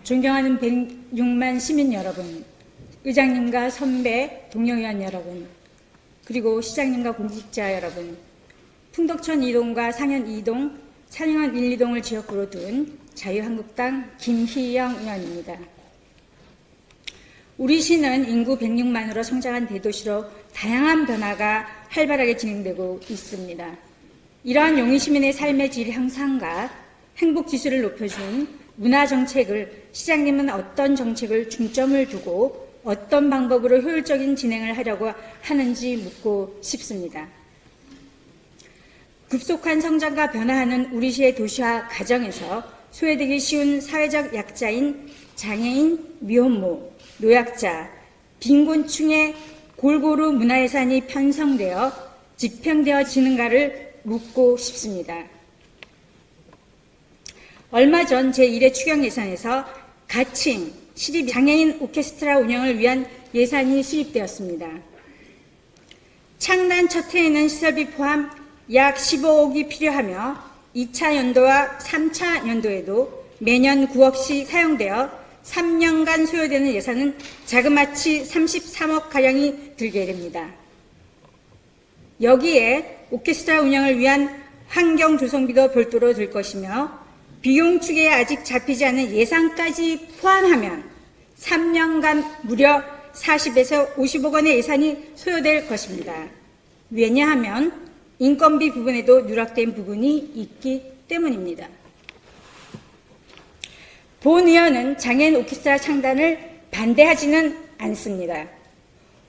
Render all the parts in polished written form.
존경하는 106만 시민 여러분, 의장님과 선배 동료의원 여러분, 그리고 시장님과 공직자 여러분, 풍덕천 2동과 상현 2동, 찬양원 1, 2동을 지역구로 둔 자유한국당 김희영 의원입니다. 우리 시는 인구 106만으로 성장한 대도시로 다양한 변화가 활발하게 진행되고 있습니다. 이러한 용인 시민의 삶의 질 향상과 행복 지수를 높여준 문화 정책을 시장님은 어떤 정책을 중점을 두고 어떤 방법으로 효율적인 진행을 하려고 하는지 묻고 싶습니다. 급속한 성장과 변화하는 우리 시의 도시화 과정에서 소외되기 쉬운 사회적 약자인 장애인, 미혼모, 노약자, 빈곤층에 골고루 문화예산이 편성되어 집행되어지는가를 묻고 싶습니다. 얼마 전 제1회 추경 예산에서 가칭 시립 장애인 오케스트라 운영을 위한 예산이 수립되었습니다. 창단 첫 해에는 시설비 포함 약 15억이 필요하며 2차 연도와 3차 연도에도 매년 9억씩 사용되어 3년간 소요되는 예산은 자그마치 33억가량이 들게 됩니다. 여기에 오케스트라 운영을 위한 환경 조성비도 별도로 들 것이며 비용 추계에 아직 잡히지 않은 예산까지 포함하면 3년간 무려 40에서 50억 원의 예산이 소요될 것입니다. 왜냐하면 인건비 부분에도 누락된 부분이 있기 때문입니다. 본 의원은 장애인 오케스트라 창단을 반대하지는 않습니다.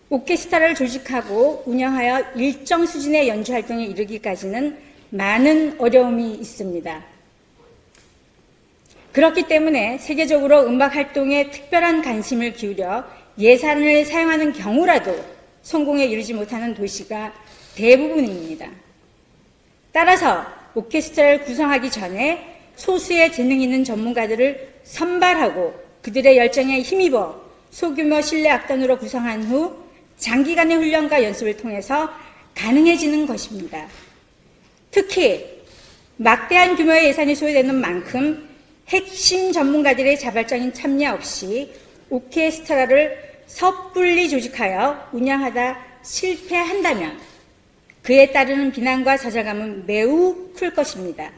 오케스트라를 조직하고 운영하여 일정 수준의 연주 활동에 이르기까지는 많은 어려움이 있습니다. 그렇기 때문에 세계적으로 음악 활동에 특별한 관심을 기울여 예산을 사용하는 경우라도 성공에 이르지 못하는 도시가 대부분입니다. 따라서 오케스트라를 구성하기 전에 소수의 재능 있는 전문가들을 선발하고 그들의 열정에 힘입어 소규모 실내 악단으로 구성한 후 장기간의 훈련과 연습을 통해서 가능해지는 것입니다. 특히 막대한 규모의 예산이 소요되는 만큼 핵심 전문가들의 자발적인 참여 없이 오케스트라를 섣불리 조직하여 운영하다 실패한다면 그에 따르는 비난과 좌절감은 매우 클 것입니다.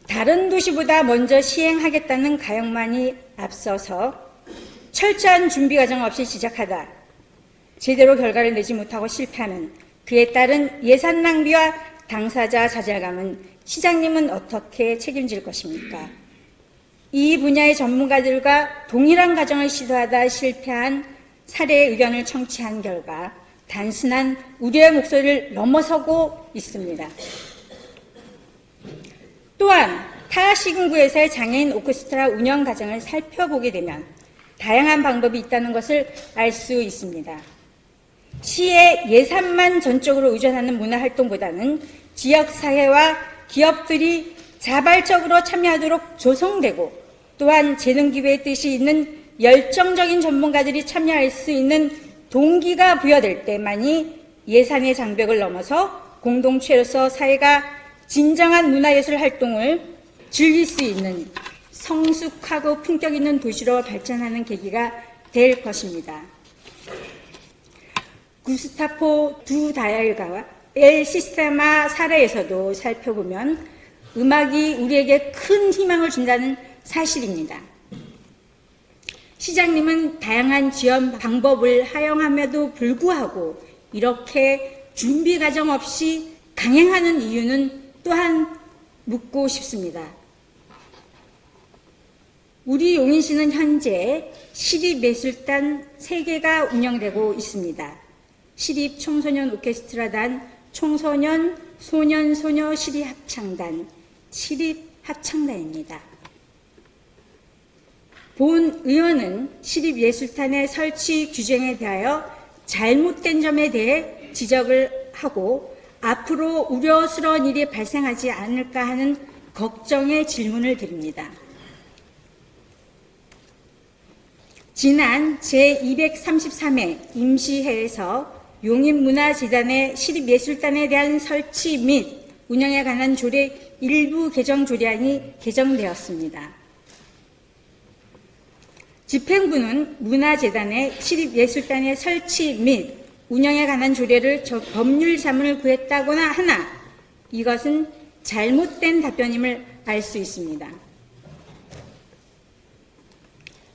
다른 도시보다 먼저 시행하겠다는 가역만이 앞서서 철저한 준비 과정 없이 시작하다 제대로 결과를 내지 못하고 실패하는 그에 따른 예산 낭비와 당사자 좌절감은 시장님은 어떻게 책임질 것입니까? 이 분야의 전문가들과 동일한 과정을 시도하다 실패한 사례의 의견을 청취한 결과 단순한 우려의 목소리를 넘어서고 있습니다. 또한 타 시군구에서의 장애인 오케스트라 운영 과정을 살펴보게 되면 다양한 방법이 있다는 것을 알 수 있습니다. 시의 예산만 전적으로 의존하는 문화활동보다는 지역사회와 기업들이 자발적으로 참여하도록 조성되고 또한 재능기부의 뜻이 있는 열정적인 전문가들이 참여할 수 있는 동기가 부여될 때만이 예산의 장벽을 넘어서 공동체로서 사회가 진정한 문화예술 활동을 즐길 수 있는 성숙하고 품격 있는 도시로 발전하는 계기가 될 것입니다. 구스타포 두 다이알가와 엘 시스테마 사례에서도 살펴보면 음악이 우리에게 큰 희망을 준다는 사실입니다. 시장님은 다양한 지원 방법을 활용함에도 불구하고 이렇게 준비 과정 없이 강행하는 이유는 또한 묻고 싶습니다. 우리 용인시는 현재 시립예술단 3개가 운영되고 있습니다. 시립 청소년 오케스트라단, 청소년, 소년, 소녀 시립합창단, 시립합창단입니다. 본 의원은 시립예술단의 설치 규정에 대하여 잘못된 점에 대해 지적을 하고 앞으로 우려스러운 일이 발생하지 않을까 하는 걱정의 질문을 드립니다. 지난 제233회 임시회에서 용인문화재단의 시립예술단에 대한 설치 및 운영에 관한 조례 일부 개정 조례안이 개정되었습니다. 집행부는 문화재단의 시립예술단의 설치 및 운영에 관한 조례를 법률 자문을 구했다거나 하나 이것은 잘못된 답변임을 알 수 있습니다.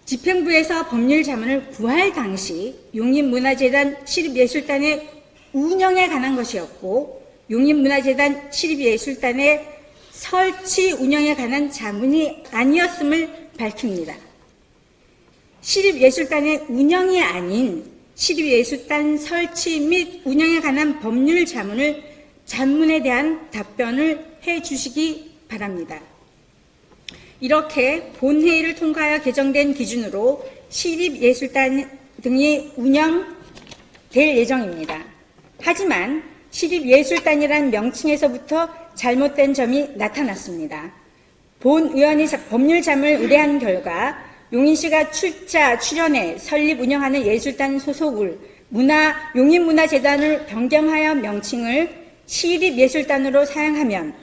집행부에서 법률 자문을 구할 당시 용인문화재단 시립예술단의 운영에 관한 것이었고 용인문화재단 시립예술단의 설치 운영에 관한 자문이 아니었음을 밝힙니다. 시립예술단의 운영이 아닌 시립예술단 설치 및 운영에 관한 법률 자문에 대한 답변을 해 주시기 바랍니다. 이렇게 본회의를 통과하여 개정된 기준으로 시립예술단 등이 운영될 예정입니다. 하지만 시립예술단이란 명칭에서부터 잘못된 점이 나타났습니다. 본 의원이 법률 자문을 의뢰한 결과 용인시가 출연해 설립 운영하는 예술단 소속을 용인문화재단을 변경하여 명칭을 시립예술단으로 사용하면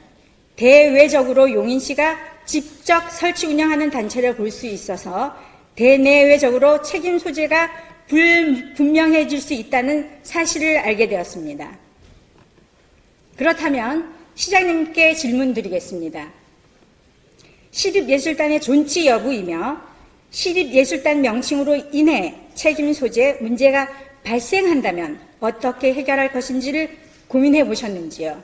대외적으로 용인시가 직접 설치 운영하는 단체를 볼 수 있어서 대내외적으로 책임 소재가 불분명해질 수 있다는 사실을 알게 되었습니다. 그렇다면 시장님께 질문드리겠습니다. 시립예술단의 존치 여부이며 시립예술단 명칭으로 인해 책임 소재 문제가 발생한다면 어떻게 해결할 것인지를 고민해 보셨는지요?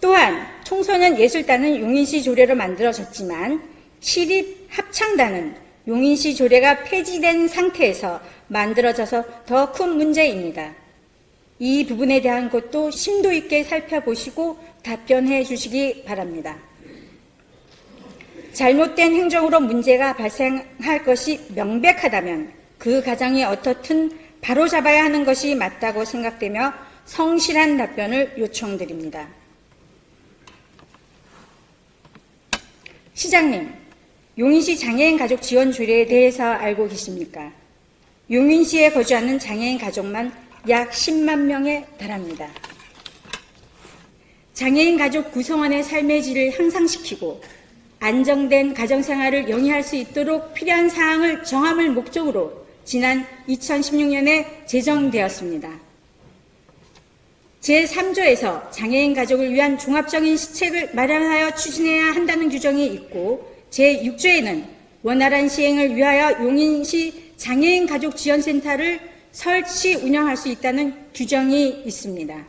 또한 청소년 예술단은 용인시 조례로 만들어졌지만 시립합창단은 용인시 조례가 폐지된 상태에서 만들어져서 더 큰 문제입니다. 이 부분에 대한 것도 심도 있게 살펴보시고 답변해 주시기 바랍니다. 잘못된 행정으로 문제가 발생할 것이 명백하다면 그 가정이 어떻든 바로잡아야 하는 것이 맞다고 생각되며 성실한 답변을 요청드립니다. 시장님, 용인시 장애인 가족 지원 조례에 대해서 알고 계십니까? 용인시에 거주하는 장애인 가족만 약 10만 명에 달합니다. 장애인 가족 구성원의 삶의 질을 향상시키고 안정된 가정생활을 영위할 수 있도록 필요한 사항을 정함을 목적으로 지난 2016년에 제정되었습니다. 제3조에서 장애인 가족을 위한 종합적인 시책을 마련하여 추진해야 한다는 규정이 있고 제6조에는 원활한 시행을 위하여 용인시 장애인 가족 지원센터를 설치 운영할 수 있다는 규정이 있습니다.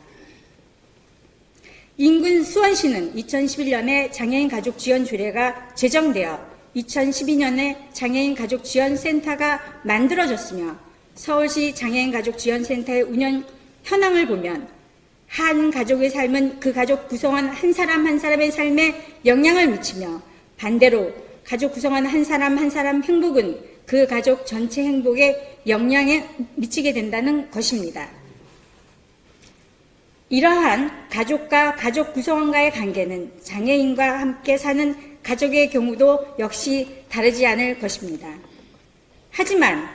인근 수원시는 2011년에 장애인 가족 지원 조례가 제정되어 2012년에 장애인 가족 지원센터가 만들어졌으며 서울시 장애인 가족 지원센터의 운영 현황을 보면 한 가족의 삶은 그 가족 구성원 한 사람 한 사람의 삶에 영향을 미치며 반대로 가족 구성원 한 사람 한 사람 행복은 그 가족 전체 행복에 영향을 미치게 된다는 것입니다. 이러한 가족과 가족 구성원과의 관계는 장애인과 함께 사는 가족의 경우도 역시 다르지 않을 것입니다. 하지만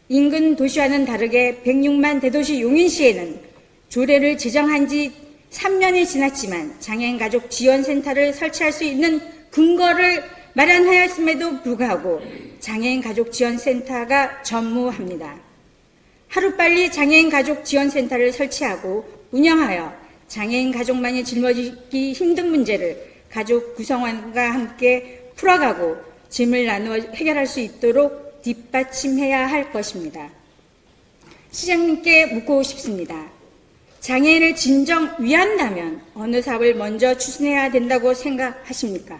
인근 도시와는 다르게 106만 대도시 용인시에는 조례를 제정한 지 3년이 지났지만 장애인 가족 지원센터를 설치할 수 있는 근거를 마련하였음에도 불구하고 장애인 가족 지원센터가 전무합니다. 하루빨리 장애인 가족 지원센터를 설치하고 운영하여 장애인 가족만이 짊어지기 힘든 문제를 가족 구성원과 함께 풀어가고 짐을 나누어 해결할 수 있도록 뒷받침해야 할 것입니다. 시장님께 묻고 싶습니다. 장애인을 진정 위한다면 어느 사업을 먼저 추진해야 된다고 생각하십니까?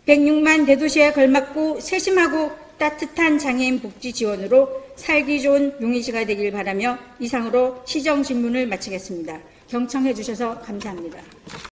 106만 대도시에 걸맞고 세심하고 따뜻한 장애인 복지 지원으로 살기 좋은 용인시가 되길 바라며 이상으로 시정 질문을 마치겠습니다. 경청해 주셔서 감사합니다.